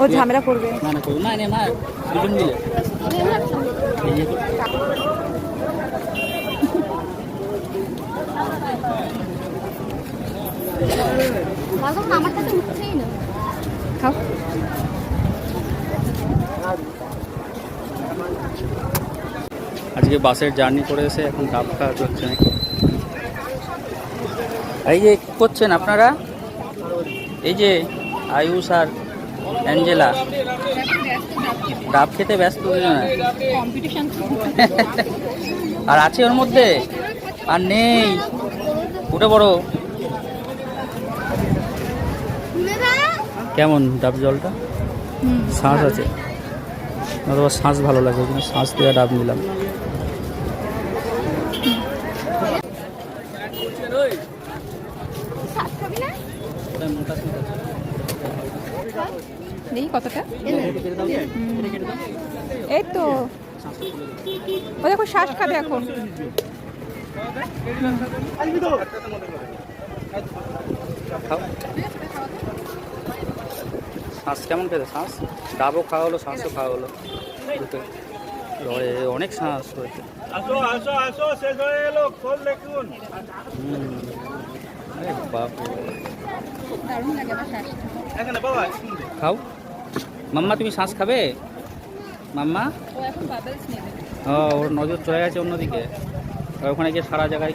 ও ঝামেলা করবে। না না করবো না, নে মা দুজন মিলে এই যে আমারটা তো উঠছেই না। খাও। আজকে বাসের জার্নি করে এসে এখন ডাব খাওয়া হচ্ছে নাকি। এই যে কি করছেন আপনারা? এই যে আয়ুষ আর অ্যাঞ্জেলা ডাব খেতে ব্যস্ত দুজনে। আর আছে ওর মধ্যে আর নেই, উঠে পড়ো। কেমন ডাব জলটা? শ্বাস আছে, অথবা শ্বাস ভালো লাগে, ওই শ্বাস দেওয়া ডাব নিলাম। দেখি কতটা। এই তো ও দেখো শ্বাস খাবে এখন। খাও। শ্বাস কেমন খেতে? শ্বাস ডাবও খাওয়া হলো, শ্বাসও খাওয়া হলো, দুটো অনেক শ্বাস হয়েছে। আরে বাপরে, খাও। মাম্মা তুমি শ্বাস খাবে? মাম্মা ওর নজর চলে গেছে অন্যদিকে, ওখানে গিয়ে সারা জায়গায়